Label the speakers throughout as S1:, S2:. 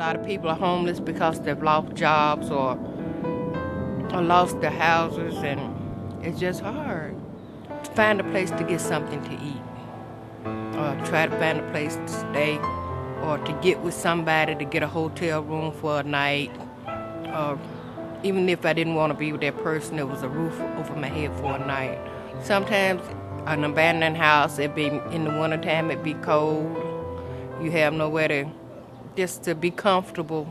S1: lot of people are homeless because they've lost jobs or lost their houses, and it's just hard to find a place to get something to eat, or try to find a place to stay, or to get with somebody to get a hotel room for a night, or even if I didn't want to be with that person, there was a roof over my head for a night. Sometimes an abandoned house, it'd be in the wintertime, it'd be cold. You have nowhere to be comfortable,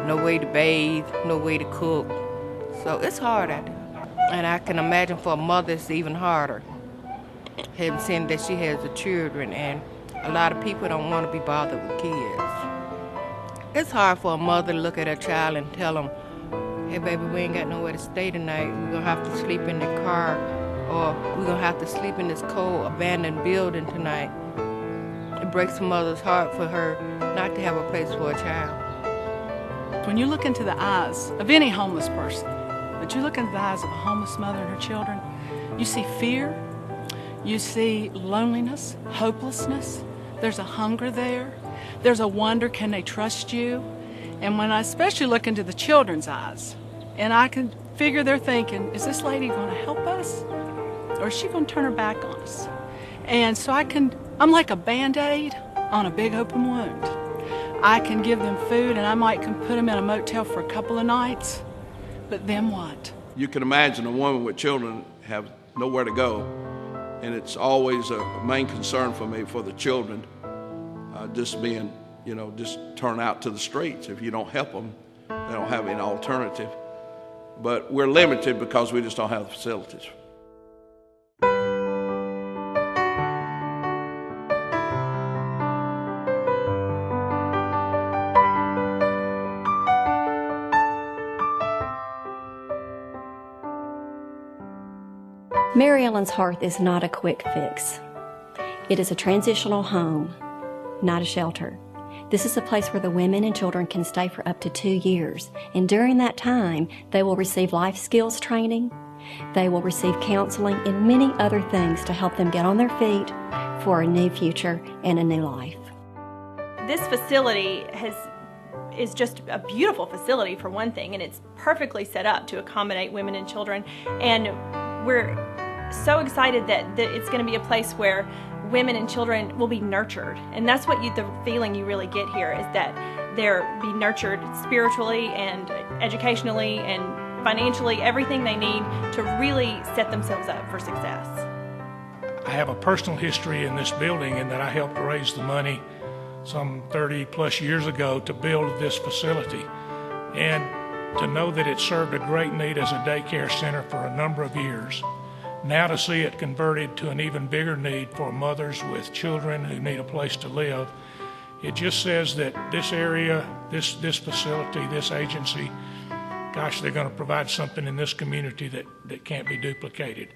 S1: no way to bathe, no way to cook. So it's hard out there. And I can imagine for a mother it's even harder, having seen that she has the children, and a lot of people don't want to be bothered with kids. It's hard for a mother to look at her child and tell them, hey baby, we ain't got nowhere to stay tonight. We're gonna have to sleep in the car, or we're gonna have to sleep in this cold abandoned building tonight. It breaks a mother's heart for her not to have a place for a child.
S2: When you look into the eyes of any homeless person, but you look into the eyes of a homeless mother and her children, you see fear, you see loneliness, hopelessness. There's a hunger there. There's a wonder, can they trust you? And when I especially look into the children's eyes, and I can figure they're thinking, is this lady going to help us? Or is she going to turn her back on us? And so I'm like a Band-Aid on a big open wound. I can give them food, and I might can put them in a motel for a couple of nights, but then what?
S3: You can imagine a woman with children have nowhere to go, and it's always a main concern for me for the children just being, just turn out to the streets. If you don't help them, they don't have any alternative. But we're limited because we just don't have the facilities.
S4: Mary Ellen's Hearth is not a quick fix. It is a transitional home, not a shelter. This is a place where the women and children can stay for up to 2 years, and during that time, they will receive life skills training, they will receive counseling, and many other things to help them get on their feet for a new future and a new life.
S5: This facility is just a beautiful facility for one thing, and it's perfectly set up to accommodate women and children, and we're so excited that it's going to be a place where women and children will be nurtured, and that's what the feeling you really get here is that they'll be nurtured spiritually and educationally and financially, everything they need to really set themselves up for success.
S6: I have a personal history in this building in that I helped raise the money some 30 plus years ago to build this facility, and to know that it served a great need as a daycare center for a number of years. Now to see it converted to an even bigger need for mothers with children who need a place to live, it just says that this area, this facility, this agency, gosh, they're going to provide something in this community that can't be duplicated.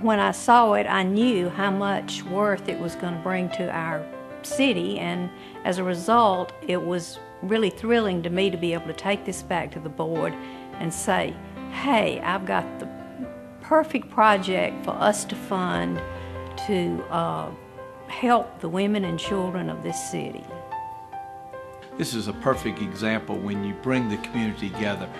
S7: When I saw it, I knew how much worth it was going to bring to our city, and as a result, it was really thrilling to me to be able to take this back to the board and say, hey, I've got the perfect project for us to fund to help the women and children of this city.
S8: This is a perfect example when you bring the community together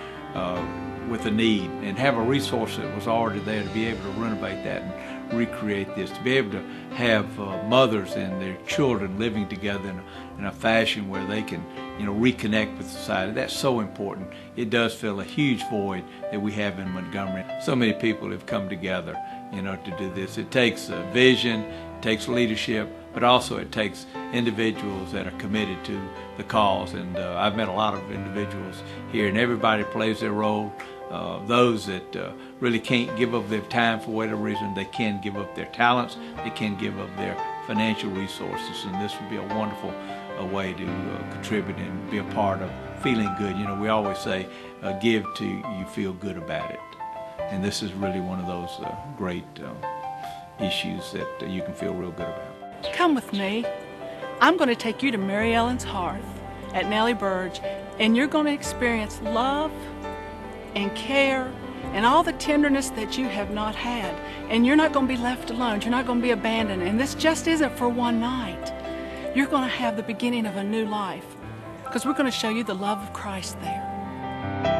S8: with a need and have a resource that was already there to be able to renovate that and recreate this, to be able to have mothers and their children living together in a fashion where they can reconnect with society. That's so important. It does fill a huge void that we have in Montgomery. So many people have come together to do this. It takes a vision, it takes leadership, but also it takes individuals that are committed to the cause. And I've met a lot of individuals here, and everybody plays their role. Those that really can't give up their time for whatever reason, they can give up their talents, they can give up their financial resources, and this would be a wonderful way to contribute and be a part of feeling good. We always say, give till you feel good about it. And this is really one of those great issues that you can feel real good about.
S2: Come with me. I'm going to take you to Mary Ellen's Hearth at Nellie Burge, and you're going to experience love and care and all the tenderness that you have not had. And you're not going to be left alone. You're not going to be abandoned. And this just isn't for one night. You're going to have the beginning of a new life, because we're going to show you the love of Christ there.